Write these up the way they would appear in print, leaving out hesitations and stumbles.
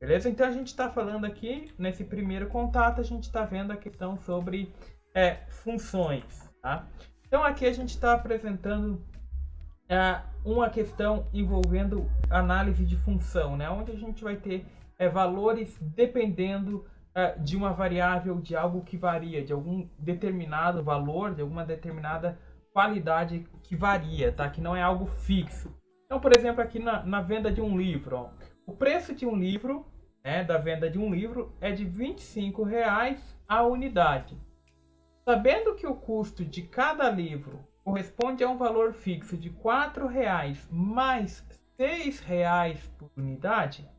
Beleza? Então a gente está falando aqui, nesse primeiro contato, a gente está vendo a questão sobre funções. Tá? Então aqui a gente está apresentando uma questão envolvendo análise de função, né? Onde a gente vai ter valores dependendo de uma variável, de algo que varia, de algum determinado valor, de alguma determinada qualidade que varia, tá? Que não é algo fixo. Então, por exemplo, aqui na venda de um livro, ó, o preço de um livro, da venda de um livro, é de R$ 25 a unidade. Sabendo que o custo de cada livro corresponde a um valor fixo de R$ 4 mais R$ 6 por unidade,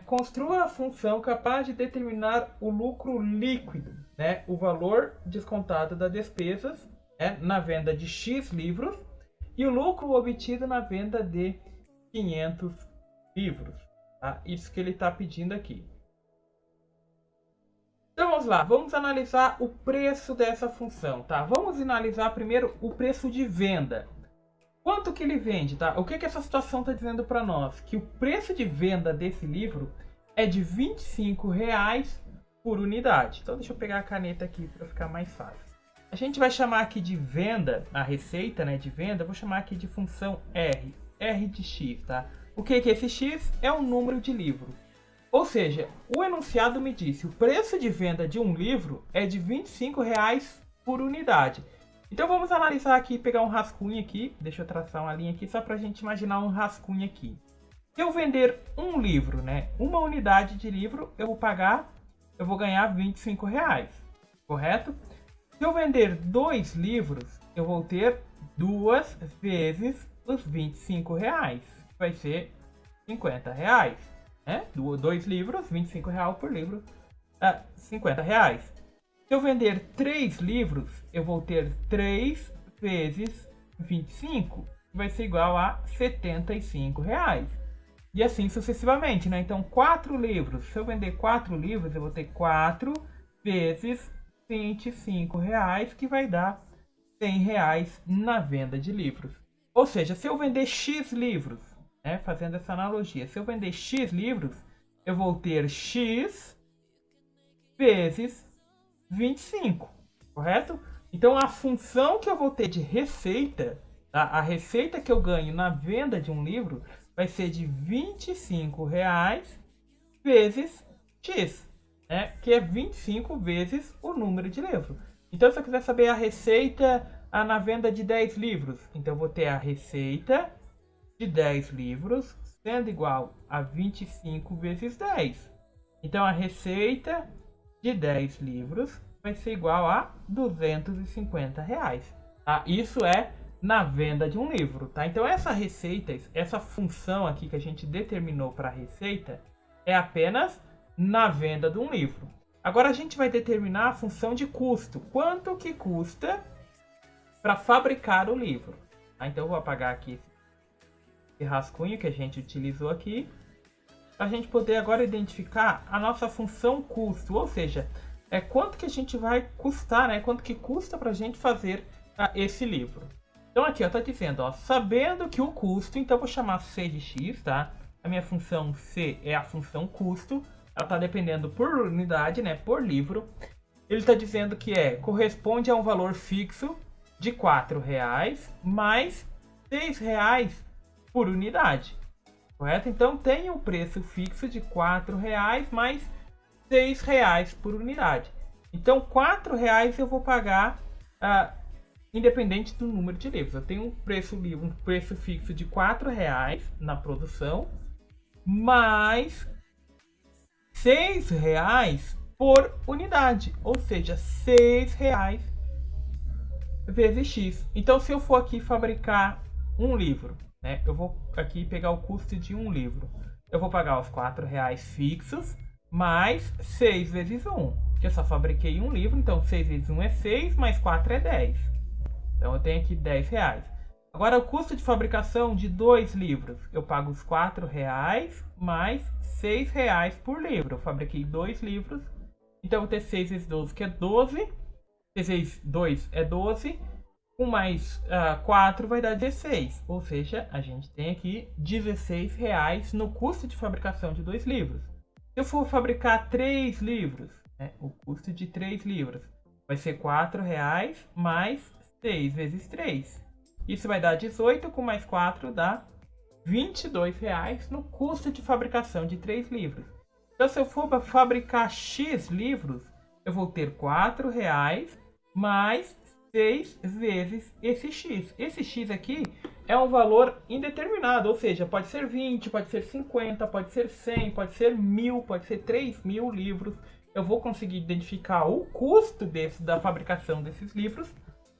construa a função capaz de determinar o lucro líquido, né, o valor descontado das despesas na venda de X livros e o lucro obtido na venda de 500 livros. Tá? Isso que ele está pedindo aqui. Então vamos lá, vamos analisar o preço dessa função. Tá? Vamos analisar primeiro o preço de venda. Quanto que ele vende? Tá? O que essa situação está dizendo para nós? Que o preço de venda desse livro é de R$ 25 por unidade. Então deixa eu pegar a caneta aqui para ficar mais fácil. A gente vai chamar aqui de venda, a receita, né, de venda, eu vou chamar aqui de função R, R de X, tá? O que é esse X? É o número de livro. Ou seja, o enunciado me disse, o preço de venda de um livro é de R$ 25 por unidade. Então vamos analisar aqui, pegar um rascunho aqui, deixa eu traçar uma linha aqui só para a gente imaginar um rascunho aqui. Se eu vender um livro, né, uma unidade de livro, eu vou ganhar R$ 25, correto? Se eu vender 2 livros, eu vou ter 2 vezes os R$ 25, vai ser R$ 50, né? 2 livros, R$ 25 por livro, R$ 50. Se eu vender 3 livros, eu vou ter 3 vezes 25, que vai ser igual a R$ 75. E assim sucessivamente, né? Então, 4 livros. Se eu vender 4 livros, eu vou ter 4 vezes R$ 25, que vai dar R$ 100 na venda de livros. Ou seja, se eu vender X livros, né? Fazendo essa analogia, se eu vender X livros, eu vou ter X vezes 25, correto? Então a função que eu vou ter de receita, tá? A receita que eu ganho na venda de um livro vai ser de R$ 25 vezes X, né? Que é 25 vezes o número de livros. Então se eu quiser saber a receita na venda de 10 livros, então eu vou ter a receita de 10 livros sendo igual a 25 vezes 10. Então a receita de 10 livros vai ser igual a R$ 250. Tá? Isso é na venda de um livro. Tá? Então essa receita, essa função aqui que a gente determinou para a receita é apenas na venda de um livro. Agora a gente vai determinar a função de custo. Quanto que custa para fabricar o livro? Tá? Então eu vou apagar aqui esse rascunho que a gente utilizou aqui, para a gente poder agora identificar a nossa função custo, ou seja, quanto que a gente vai custar, né? Quanto que custa para a gente fazer esse livro. Então aqui está dizendo, ó, sabendo que o custo, então eu vou chamar C de X, tá? A minha função C é a função custo, ela está dependendo por unidade, né? Por livro. Ele está dizendo que corresponde a um valor fixo de R$ 4 mais R$ 6 por unidade, correto? Então tem um preço fixo de R$ 4 mais R$ 6 por unidade. Então R$ 4 eu vou pagar independente do número de livros. Eu tenho um preço fixo de R$ 4 na produção, mais R$ 6 por unidade, ou seja, R$ 6 vezes X. Então se eu for aqui fabricar um livro, né, eu vou aqui pegar o custo de um livro. Eu vou pagar os R$ 4 fixos, mais 6 vezes 1. Que eu só fabriquei um livro, então 6 vezes 1 é 6, mais 4 é 10. Então eu tenho aqui R$ 10. Agora o custo de fabricação de 2 livros. Eu pago os R$ 4 mais R$ 6 por livro. Eu fabriquei 2 livros, então eu vou ter 6 vezes 12, que é 12. 6 vezes 2 é 12. 1 mais 4 vai dar 16, ou seja, a gente tem aqui R$ 16 no custo de fabricação de 2 livros. Se eu for fabricar 3 livros, né, o custo de 3 livros vai ser R$4 mais 6 vezes 3. Isso vai dar 18, com mais 4 dá R$22 no custo de fabricação de 3 livros. Então, se eu for fabricar X livros, eu vou ter R$4 mais 6 vezes esse X. Esse X aqui é um valor indeterminado, ou seja, pode ser 20, pode ser 50, pode ser 100, pode ser 1000, pode ser 3000 livros. Eu vou conseguir identificar o custo da fabricação desses livros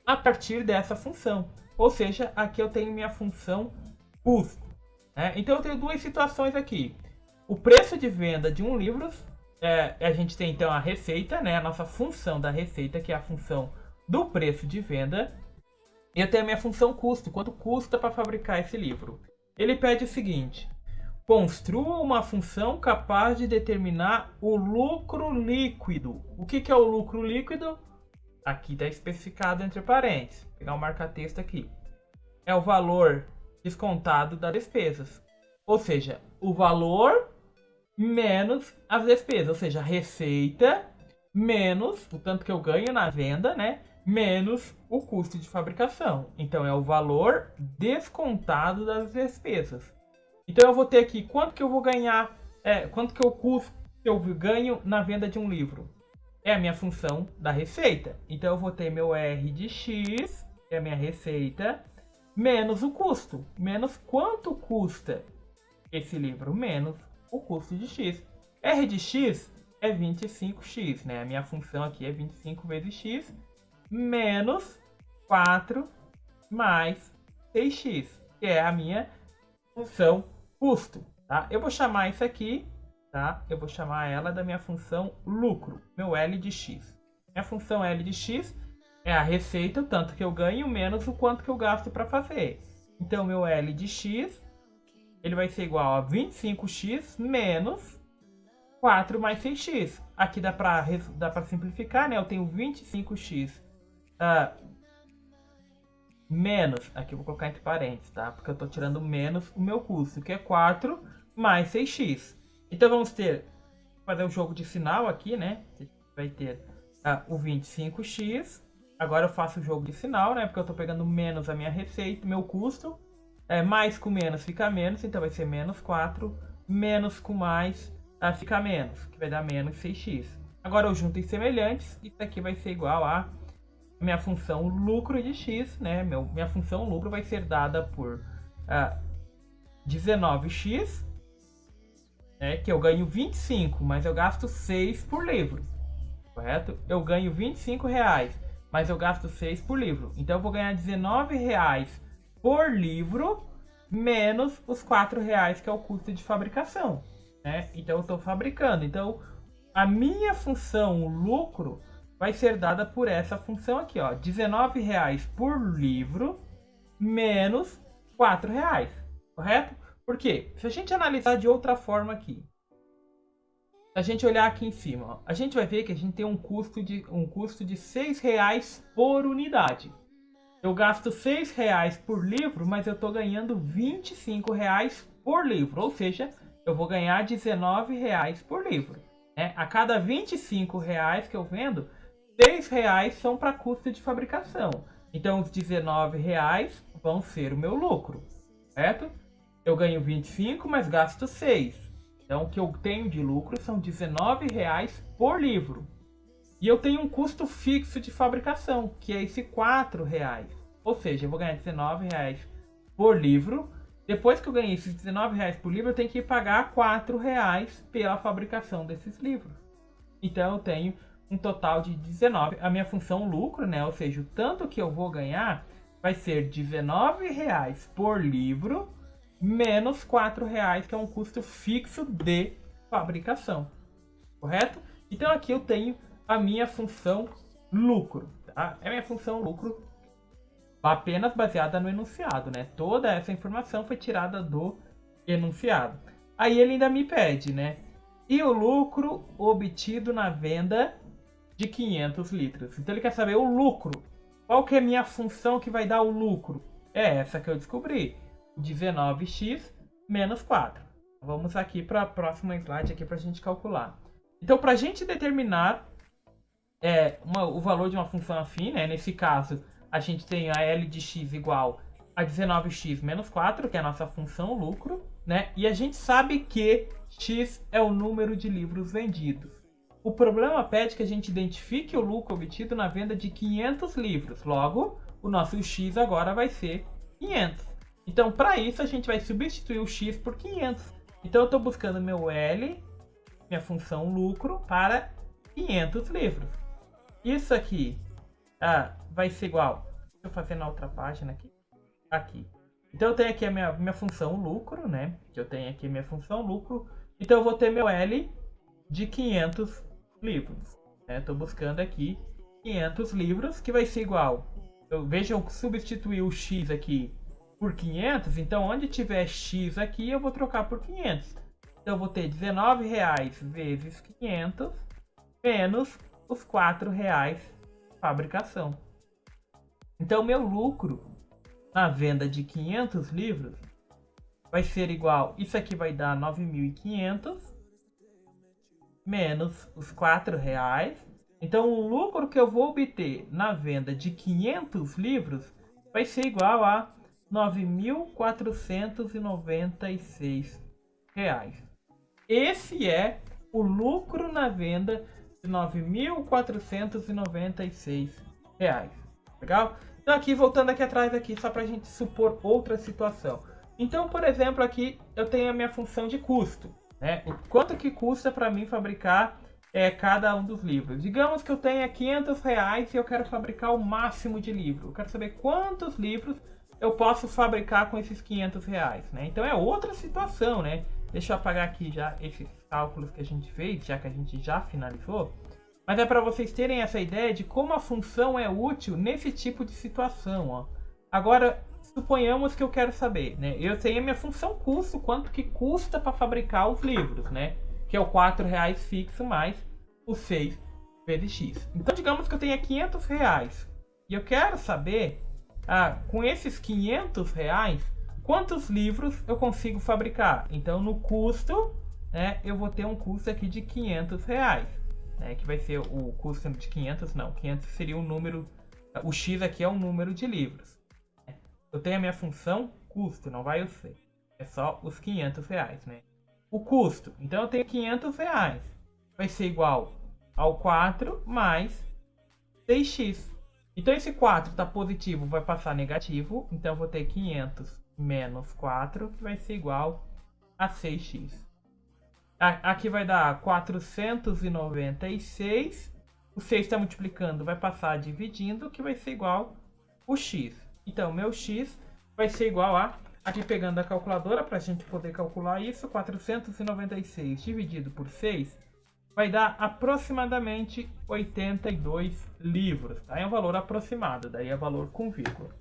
a partir dessa função. Ou seja, aqui eu tenho minha função custo. Né? Então eu tenho duas situações aqui. O preço de venda de um livro, a gente tem então a receita, né? A nossa função da receita, que é a função do preço de venda. E eu tenho a minha função custo, quanto custa para fabricar esse livro. Ele pede o seguinte: construa uma função capaz de determinar o lucro líquido. O que é o lucro líquido? Aqui está especificado entre parênteses. Vou pegar um marca-texto aqui. É o valor descontado das despesas. Ou seja, o valor menos as despesas. Ou seja, a receita menos o tanto que eu ganho na venda, né? Menos o custo de fabricação. Então é o valor descontado das despesas. Então eu vou ter aqui quanto que eu vou ganhar, quanto que eu ganho na venda de um livro. É a minha função da receita. Então eu vou ter meu R de X, que é a minha receita, menos o custo. Menos quanto custa esse livro, menos o custo de X. R de X é 25x, né? A minha função aqui é 25 vezes X, menos 4 mais 6x, que é a minha função custo. Tá? Eu vou chamar isso aqui, tá? Eu vou chamar ela da minha função lucro, meu L de X. Minha função L de X é a receita, o tanto que eu ganho, menos o quanto que eu gasto para fazer. Então, meu L de X, ele vai ser igual a 25x menos 4 mais 6x. Aqui dá para simplificar, né? Eu tenho 25x menos, aqui eu vou colocar entre parênteses, tá? Porque eu estou tirando menos o meu custo, que é 4 mais 6x. Então vamos fazer um jogo de sinal aqui, né? Vai ter o 25x. Agora eu faço o jogo de sinal, né? Porque eu estou pegando menos a minha receita, meu custo. Mais com menos fica menos, então vai ser menos 4. Menos com mais fica menos, que vai dar menos 6x. Agora eu junto em semelhantes, isso aqui vai ser igual a minha função lucro de x, né? Minha função lucro vai ser dada por 19x, né? Que eu ganho 25, mas eu gasto 6 por livro, correto? Eu ganho R$25, mas eu gasto 6 por livro. Então eu vou ganhar R$19 por livro, menos os R$4 que é o custo de fabricação, né? Então eu estou fabricando. Então a minha função lucro vai ser dada por essa função aqui, ó, R$19 por livro menos R$4, correto? Por quê? Se a gente analisar de outra forma aqui, se a gente olhar aqui em cima, ó, a gente vai ver que a gente tem um custo de R$6 por unidade. Eu gasto R$6 por livro, mas eu estou ganhando R$25 por livro, ou seja, eu vou ganhar R$19 por livro. Né? A cada R$25 que eu vendo, R$6 são para custo de fabricação. Então, os R$19 vão ser o meu lucro, certo? Eu ganho 25, mas gasto 6. Então, o que eu tenho de lucro são R$19 por livro. E eu tenho um custo fixo de fabricação, que é esse R$4. Ou seja, eu vou ganhar R$19 por livro. Depois que eu ganhei esses R$19 por livro, eu tenho que pagar R$4 pela fabricação desses livros. Então, eu tenho um total de 19. A minha função lucro, né? Ou seja, o tanto que eu vou ganhar vai ser R$19 por livro menos R$4, que é um custo fixo de fabricação. Correto? Então aqui eu tenho a minha função lucro. Tá? É a minha função lucro apenas baseada no enunciado, né? Toda essa informação foi tirada do enunciado. Aí ele ainda me pede, né? E o lucro obtido na venda de 500 litros. Então ele quer saber o lucro. Qual que é a minha função que vai dar o lucro? É essa que eu descobri. 19x menos 4. Vamos aqui para a próxima slide aqui para a gente calcular. Então, para a gente determinar o valor de uma função afim, né? Nesse caso, a gente tem a L de x igual a 19x menos 4, que é a nossa função lucro, né? E a gente sabe que x é o número de livros vendidos. O problema pede que a gente identifique o lucro obtido na venda de 500 livros. Logo, o nosso x agora vai ser 500. Então, para isso, a gente vai substituir o x por 500. Então, eu estou buscando meu L, minha função lucro, para 500 livros. Isso aqui vai ser igual... Deixa eu fazer na outra página aqui. Aqui. Então, eu tenho aqui a minha função lucro, né? Eu tenho aqui a minha função lucro. Então, eu vou ter meu L de 500 livros. Estou buscando aqui 500 livros, que vai ser igual... Veja, eu substituir o x aqui por 500. Então, onde tiver x aqui, eu vou trocar por 500. Então, eu vou ter R$19 vezes 500 menos os R$4 de fabricação. Então, meu lucro na venda de 500 livros vai ser igual... Isso aqui vai dar 9.500 menos os R$4. Então, o lucro que eu vou obter na venda de 500 livros vai ser igual a R$9.496. Esse é o lucro na venda de R$9.496. Legal? Então, aqui, voltando aqui atrás, aqui, só para a gente supor outra situação. Então, por exemplo, aqui eu tenho a minha função de custo, né? O quanto que custa para mim fabricar cada um dos livros. Digamos que eu tenha R$500 e eu quero fabricar o máximo de livro. Eu quero saber quantos livros eu posso fabricar com esses R$500, né? Então é outra situação, né? Deixa eu apagar aqui já esses cálculos que a gente fez, já que a gente já finalizou. Mas é para vocês terem essa ideia de como a função é útil nesse tipo de situação, ó. Agora, suponhamos que eu quero saber, né? Eu tenho a minha função custo, quanto que custa para fabricar os livros, né? Que é o R$4 fixo mais o 6 vezes x. Então, digamos que eu tenha R$500 e eu quero saber, com esses R$500, quantos livros eu consigo fabricar. Então, no custo, né, eu vou ter um custo aqui de R$500, né, que vai ser o custo de 500, não, 500 seria o número, o x aqui é o número de livros. Eu tenho a minha função custo, não vai o C, é só os R$500, né? O custo, então eu tenho R$500, vai ser igual ao 4 mais 6x. Então esse 4 está positivo, vai passar negativo, então eu vou ter 500 menos 4, que vai ser igual a 6x. Aqui vai dar 496, o 6 está multiplicando, vai passar dividindo, que vai ser igual o x. Então meu x vai ser igual a... Aqui pegando a calculadora para a gente poder calcular isso, 496 dividido por 6 vai dar aproximadamente 82 livros. Tá? É um valor aproximado, daí é valor com vírgula.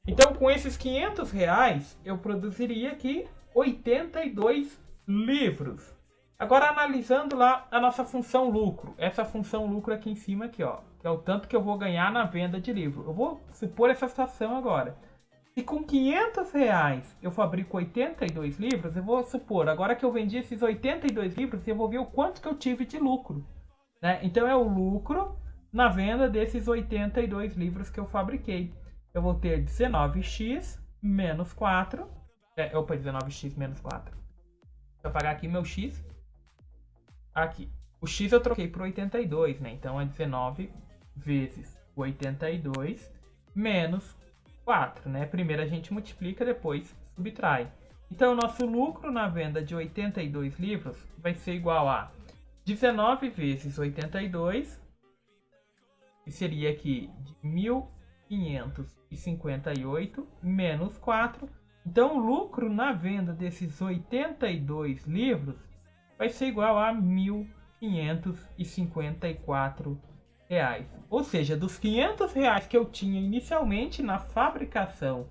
Então, com esses R$500, eu produziria aqui 82 livros. Agora, analisando lá a nossa função lucro. Essa função lucro aqui em cima, aqui, ó, que é o tanto que eu vou ganhar na venda de livro. Eu vou supor essa situação agora. Se com R$500 eu fabrico 82 livros, eu vou supor, agora que eu vendi esses 82 livros, eu vou ver o quanto que eu tive de lucro, né? Então é o lucro na venda desses 82 livros que eu fabriquei. Eu vou ter 19x menos 4. 19x menos 4. Vou apagar aqui meu x. Aqui. O x eu troquei por 82, né? Então é 19 vezes 82 menos 4, né? Primeiro a gente multiplica, depois subtrai. Então, o nosso lucro na venda de 82 livros vai ser igual a 19 vezes 82, que seria aqui de 1.558 menos 4. Então, o lucro na venda desses 82 livros vai ser igual a R$1.554. Ou seja, dos R$500 que eu tinha inicialmente na fabricação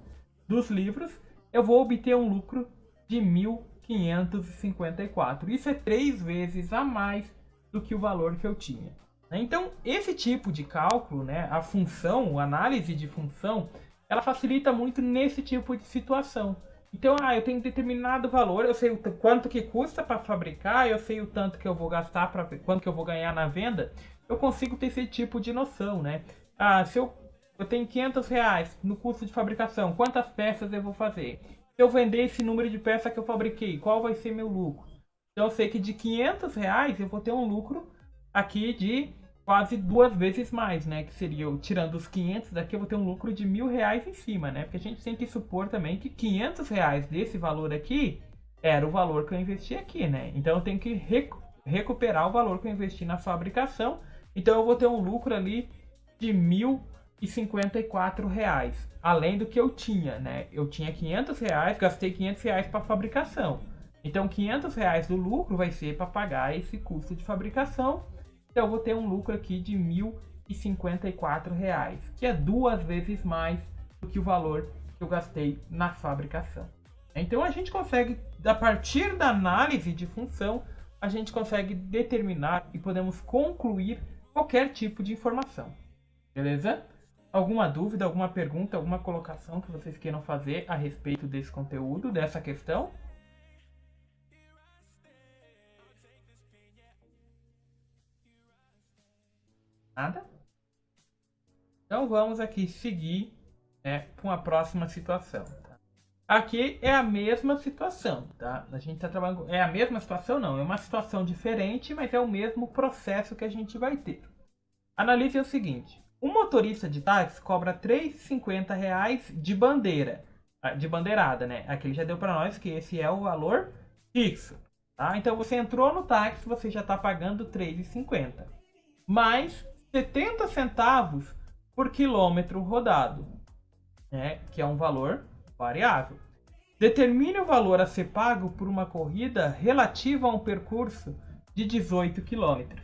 dos livros, eu vou obter um lucro de 1.554. Isso é 3 vezes a mais do que o valor que eu tinha. Então, esse tipo de cálculo, né, a função, a análise de função, ela facilita muito nesse tipo de situação. Então, eu tenho determinado valor, eu sei o quanto que custa para fabricar, eu sei o tanto que eu vou gastar, para quanto que eu vou ganhar na venda, eu consigo ter esse tipo de noção, né? Se eu tenho 500 reais no custo de fabricação, quantas peças eu vou fazer? Se eu vender esse número de peças que eu fabriquei, qual vai ser meu lucro? Então, eu sei que de 500 reais eu vou ter um lucro aqui de quase 2 vezes mais, né? Que seria, eu, tirando os 500 daqui, eu vou ter um lucro de R$ 1.000 em cima, né? Porque a gente tem que supor também que 500 reais desse valor aqui era o valor que eu investi aqui, né? Então eu tenho que recuperar o valor que eu investi na fabricação. Então eu vou ter um lucro ali de R$ 1.054, além do que eu tinha, né? Eu tinha 500 reais, gastei 500 reais para fabricação. Então 500 reais do lucro vai ser para pagar esse custo de fabricação. Então eu vou ter um lucro aqui de R$ 1.054, que é 2 vezes mais do que o valor que eu gastei na fabricação. Então a gente consegue, a partir da análise de função, a gente consegue determinar e podemos concluir qualquer tipo de informação. Beleza? Alguma dúvida, alguma pergunta, alguma colocação que vocês queiram fazer a respeito desse conteúdo, dessa questão? Nada? Então vamos aqui seguir, né, para uma próxima situação. Tá? Aqui é a mesma situação, tá? A gente está trabalhando. É a mesma situação, não. É uma situação diferente, mas é o mesmo processo que a gente vai ter. Analise o seguinte: um motorista de táxi cobra R$ 3,50 de bandeirada, né? Aqui ele já deu para nós que esse é o valor fixo. Tá? Então você entrou no táxi, você já está pagando R$ 3,50. Mais 70 centavos por quilômetro rodado, né? Que é um valor variável. Determine o valor a ser pago por uma corrida relativa a um percurso de 18 km.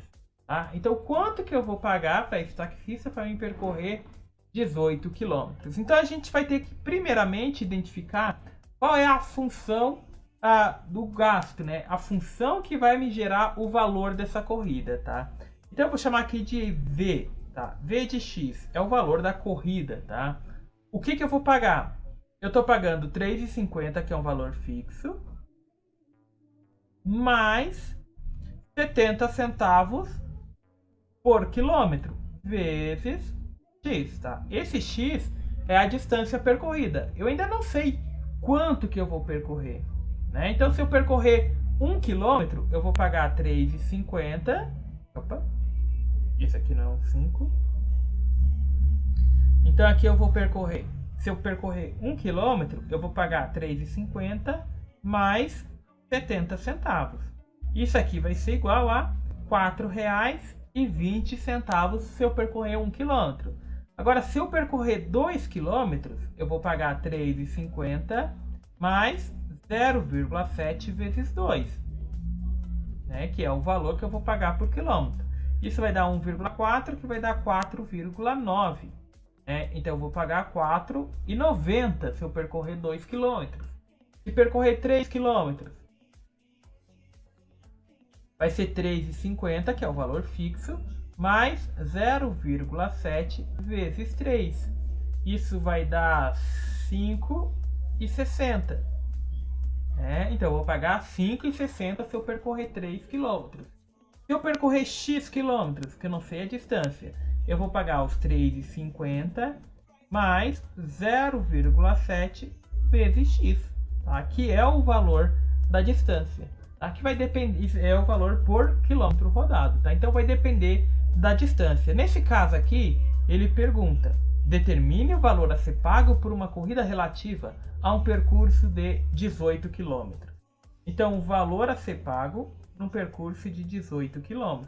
Tá? Então, quanto que eu vou pagar para esse taxista para me percorrer 18 km? Então, a gente vai ter que, primeiramente, identificar qual é a função do gasto, né? A função que vai me gerar o valor dessa corrida, tá? Então, eu vou chamar aqui de V, tá? V de X é o valor da corrida, tá? O que eu vou pagar? Eu estou pagando R$ 3,50, que é um valor fixo, mais 70 centavos por quilômetro, vezes X, tá? Esse X é a distância percorrida. Eu ainda não sei quanto que eu vou percorrer, né? Então, se eu percorrer 1 quilômetro, eu vou pagar R$ 3,50. Opa, esse aqui não é um 5. Então, aqui eu vou percorrer. Se eu percorrer 1 quilômetro, eu vou pagar R$ 3,50 mais 70 centavos. Isso aqui vai ser igual a R$ 4,20 se eu percorrer 1 quilômetro. Agora, se eu percorrer 2 quilômetros, eu vou pagar R$ 3,50 mais 0,7 vezes 2, né? Que é o valor que eu vou pagar por quilômetro. Isso vai dar 1,4, que vai dar 4,9. Então eu vou pagar R$ 4,90 se eu percorrer 2 km. Se percorrer 3 km, vai ser R$ 3,50, que é o valor fixo, mais 0,7 vezes 3. Isso vai dar 5,60. Então eu vou pagar 5,60 se eu percorrer 3 km. Se eu percorrer X quilômetros, que eu não sei a distância, eu vou pagar os 3,50 mais 0,7 vezes X, tá? Que é o valor da distância. Tá? Que vai depender, é o valor por quilômetro rodado. Tá? Então vai depender da distância. Nesse caso aqui, ele pergunta: determine o valor a ser pago por uma corrida relativa a um percurso de 18 km. Então, o valor a ser pago num percurso de 18 km.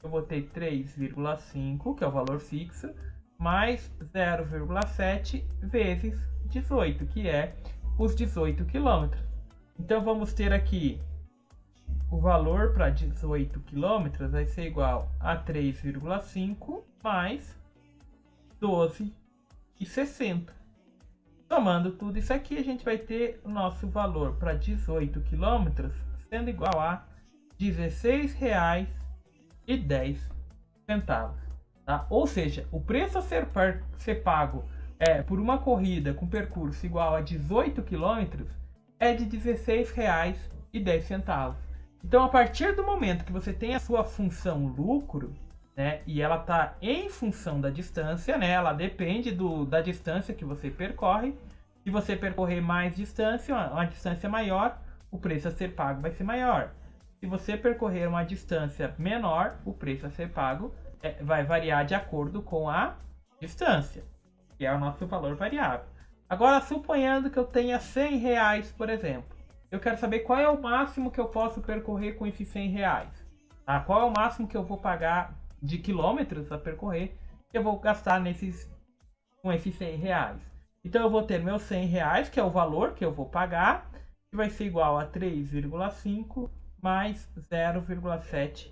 Eu vou ter 3,5, que é o valor fixo, mais 0,7 vezes 18, que é os 18 km. Então, vamos ter aqui o valor para 18 km vai ser igual a 3,5 mais 12,60. Somando tudo isso aqui, a gente vai ter o nosso valor para 18 km sendo igual a R$ 16,10. Tá? Ou seja, o preço a ser pago por uma corrida com percurso igual a 18 km é de R$ 16,10. Então, a partir do momento que você tem a sua função lucro, né, e ela está em função da distância, né, ela depende da distância que você percorre. Se você percorrer mais distância, uma distância maior, o preço a ser pago vai ser maior. Se você percorrer uma distância menor, o preço a ser pago vai variar de acordo com a distância, que é o nosso valor variável. Agora, suponhando que eu tenha R$100, por exemplo, eu quero saber qual é o máximo que eu posso percorrer com esses R$100. Tá? Qual é o máximo que eu vou pagar de quilômetros a percorrer que eu vou gastar com esses R$100. Então eu vou ter meus R$100, que é o valor que eu vou pagar, que vai ser igual a 3,5 mais 0,7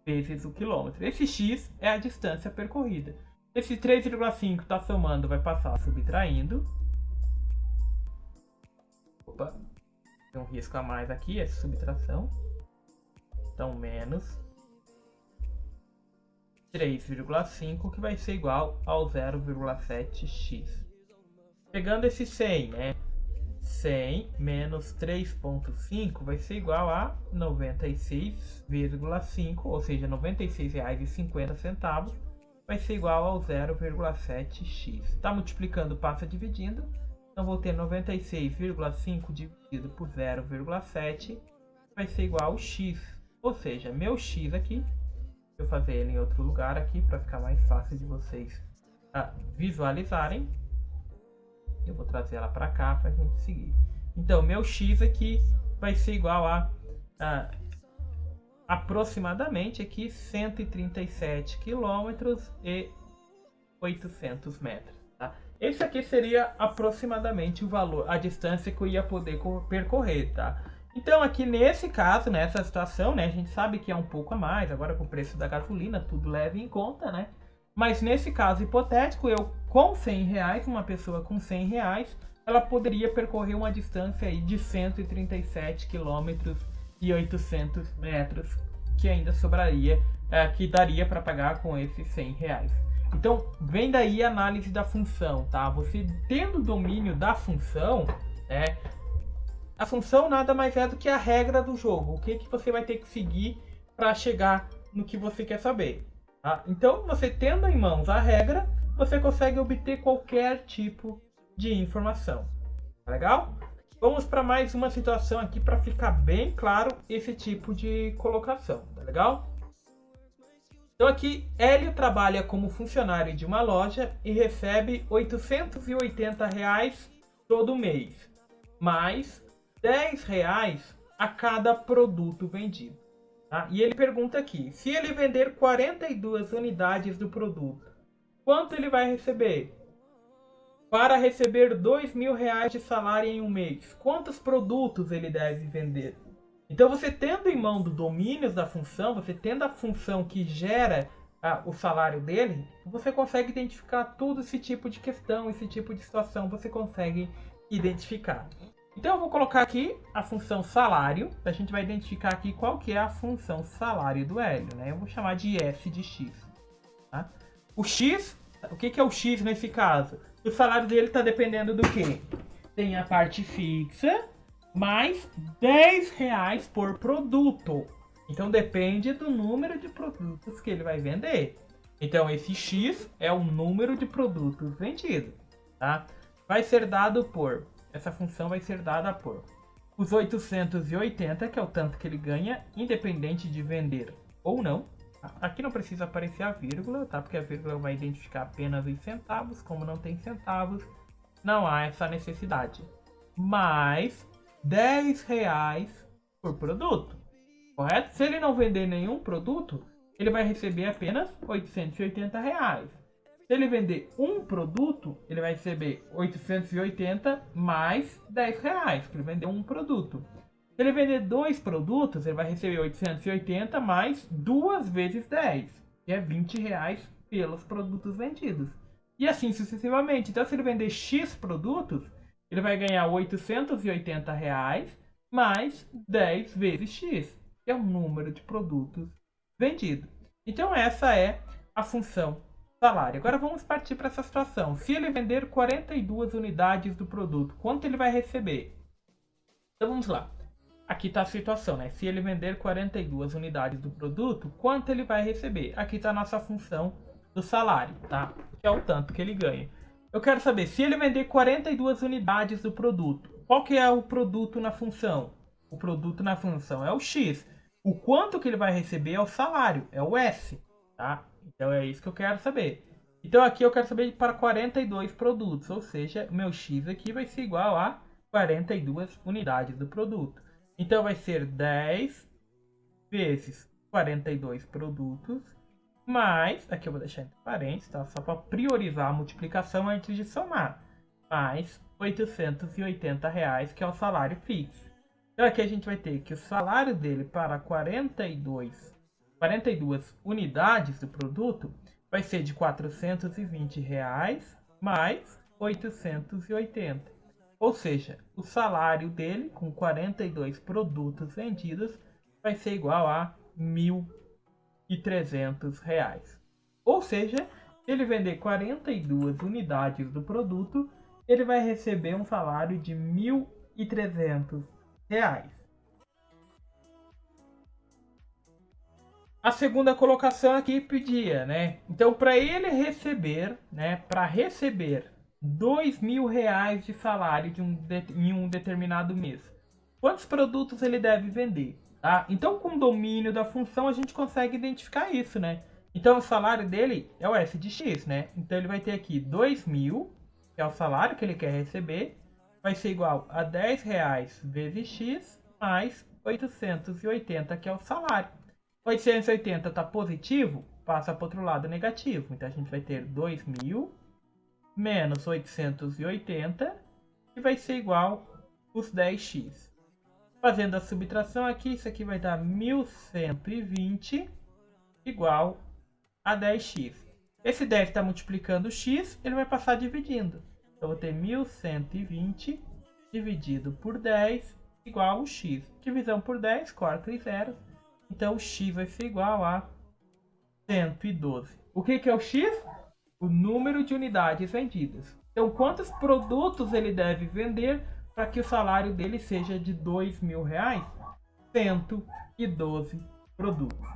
vezes o quilômetro. Esse x é a distância percorrida. Esse 3,5 está somando, vai passar subtraindo. Opa, tem um risco a mais aqui, essa subtração. Então, menos 3,5, que vai ser igual ao 0,7x. Pegando esse 100, né? 100 menos 3,5 vai ser igual a 96,5, ou seja, R$ 96,50 vai ser igual ao 0,7x. Está multiplicando, passa dividindo. Então vou ter 96,5 dividido por 0,7 vai ser igual ao x. Ou seja, meu x aqui, deixa eu fazer ele em outro lugar aqui para ficar mais fácil de vocês visualizarem. Eu vou trazer ela para cá para a gente seguir. Então, meu x aqui vai ser igual a aproximadamente aqui 137 km e 800 metros. Tá? Esse aqui seria aproximadamente o valor, a distância que eu ia poder percorrer. Tá? Então, aqui nesse caso, nessa situação, né, a gente sabe que é um pouco a mais. Agora, com o preço da gasolina, tudo leva em conta, né? Mas nesse caso hipotético, eu com R$100, uma pessoa com R$100, ela poderia percorrer uma distância aí de 137 km e 800 metros, que ainda sobraria, que daria para pagar com esses R$100. Então, vem daí a análise da função, tá? Você tendo domínio da função, a função nada mais é do que a regra do jogo. O que você vai ter que seguir para chegar no que você quer saber. Tá? Então, você tendo em mãos a regra, você consegue obter qualquer tipo de informação. Tá legal? Vamos para mais uma situação aqui para ficar bem claro esse tipo de colocação. Tá legal? Então aqui, Hélio trabalha como funcionário de uma loja e recebe R$ 880 todo mês, mais R$10 a cada produto vendido. Tá? E ele pergunta aqui, se ele vender 42 unidades do produto, quanto ele vai receber? Para receber R$2.000 de salário em um mês, quantos produtos ele deve vender? Então você tendo em mão do domínio da função, você tendo a função que gera o salário dele, você consegue identificar todo esse tipo de questão, esse tipo de situação, você consegue identificar. Então eu vou colocar aqui a função salário, a gente vai identificar aqui qual que é a função salário do Hélio, né? Eu vou chamar de f de x. Tá? O x, o que é o x nesse caso? O salário dele está dependendo do quê? Tem a parte fixa, mais R$10 por produto. Então depende do número de produtos que ele vai vender. Então esse x é o número de produtos vendidos. Tá? Vai ser dado por... Essa função vai ser dada por os 880, que é o tanto que ele ganha, independente de vender ou não. Aqui não precisa aparecer a vírgula, tá? Porque a vírgula vai identificar apenas os centavos. Como não tem centavos, não há essa necessidade. Mais R$10 por produto, correto? Se ele não vender nenhum produto, ele vai receber apenas R$880. Se ele vender um produto, ele vai receber 880 mais R$10, porque ele vendeu um produto. Se ele vender dois produtos, ele vai receber 880 mais 2 vezes 10, que é R$20 pelos produtos vendidos. E assim sucessivamente. Então, se ele vender X produtos, ele vai ganhar R$880 mais 10 vezes X, que é o número de produtos vendidos. Então, essa é a função salário. Agora vamos partir para essa situação. Se ele vender 42 unidades do produto, quanto ele vai receber? Então vamos lá. Aqui está a situação, né? Se ele vender 42 unidades do produto, quanto ele vai receber? Aqui está a nossa função do salário, tá? Que é o tanto que ele ganha. Eu quero saber, se ele vender 42 unidades do produto, qual que é o produto na função? O produto na função é o X. O quanto que ele vai receber é o salário, é o S, tá? Então é isso que eu quero saber. Então aqui eu quero saber para 42 produtos, ou seja, meu X aqui vai ser igual a 42 unidades do produto. Então vai ser 10 vezes 42 produtos, mais, aqui eu vou deixar entre parênteses, tá? Só para priorizar a multiplicação antes de somar, mais R$880, que é o salário fixo. Então aqui a gente vai ter que o salário dele para 42 unidades do produto vai ser de R$420 mais 880. Ou seja, o salário dele, com 42 produtos vendidos, vai ser igual a R$1.300. Ou seja, se ele vender 42 unidades do produto, ele vai receber um salário de R$1.300. A segunda colocação aqui pedia, né? Então, para ele receber, né? Para receber R$2.000 de salário em um determinado mês, quantos produtos ele deve vender? Tá? Então, com o domínio da função, a gente consegue identificar isso, né? Então, o salário dele é o S de X, né? Então, ele vai ter aqui 2.000, que é o salário que ele quer receber, vai ser igual a R$10 vezes X mais 880, que é o salário. 880 está positivo, passa para o outro lado negativo. Então, a gente vai ter 2.000 menos 880, que vai ser igual os 10x. Fazendo a subtração aqui, isso aqui vai dar 1.120 igual a 10x. Esse 10 está multiplicando o x, ele vai passar dividindo. Então, eu vou ter 1.120 dividido por 10 igual ao x. Divisão por 10, corta os zeros. Então, o x vai ser igual a 112. O que é o x? O número de unidades vendidas. Então, quantos produtos ele deve vender para que o salário dele seja de R$2.000? 112 produtos.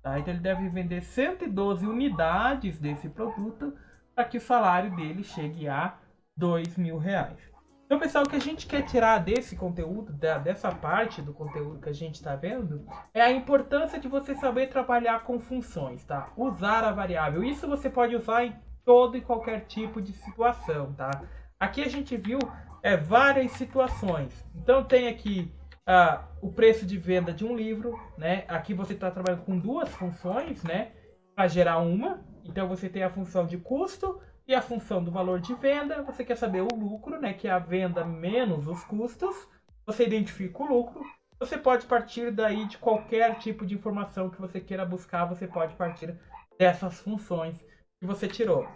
Tá? Então, ele deve vender 112 unidades desse produto para que o salário dele chegue a R$2.000. Então, pessoal, o que a gente quer tirar desse conteúdo, dessa parte do conteúdo que a gente está vendo, é a importância de você saber trabalhar com funções, tá? Usar a variável. Isso você pode usar em todo e qualquer tipo de situação, tá? Aqui a gente viu várias situações. Então, tem aqui o preço de venda de um livro, né? Aqui você está trabalhando com duas funções, né? Para gerar uma. Então, você tem a função de custo e a função do valor de venda. Você quer saber o lucro, né? Que é a venda menos os custos. Você identifica o lucro. Você pode partir daí de qualquer tipo de informação que você queira buscar. Você pode partir dessas funções que você tirou.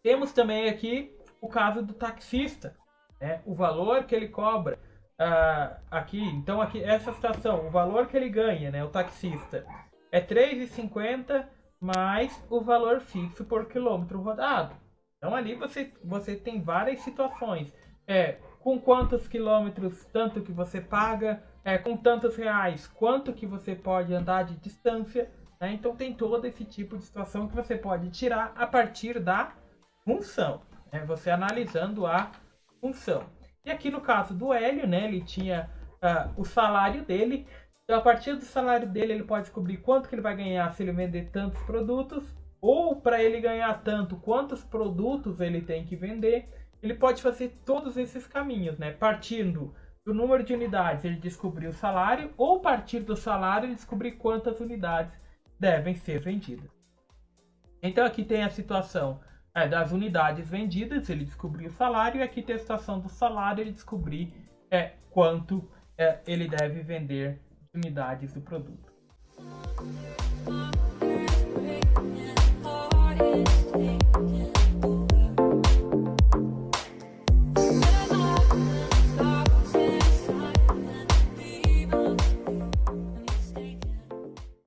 Temos também aqui o caso do taxista, né? O valor que ele cobra. Aqui, então, aqui essa situação, o valor que ele ganha, né? O taxista é R$3,50 mais o valor fixo por quilômetro rodado. Então ali você tem várias situações. Com quantos quilômetros, tanto que você paga, com tantos reais, quanto que você pode andar de distância. Né? Então tem todo esse tipo de situação que você pode tirar a partir da função. Né? Você analisando a função. E aqui no caso do Hélio, né, ele tinha o salário dele. Então, a partir do salário dele, ele pode descobrir quanto que ele vai ganhar se ele vender tantos produtos, ou para ele ganhar tanto, quantos produtos ele tem que vender. Ele pode fazer todos esses caminhos, né? Partindo do número de unidades, ele descobrir o salário, ou partir do salário, ele descobrir quantas unidades devem ser vendidas. Então, aqui tem a situação das unidades vendidas, ele descobrir o salário, e aqui tem a situação do salário, ele descobrir quanto ele deve vender unidades do produto.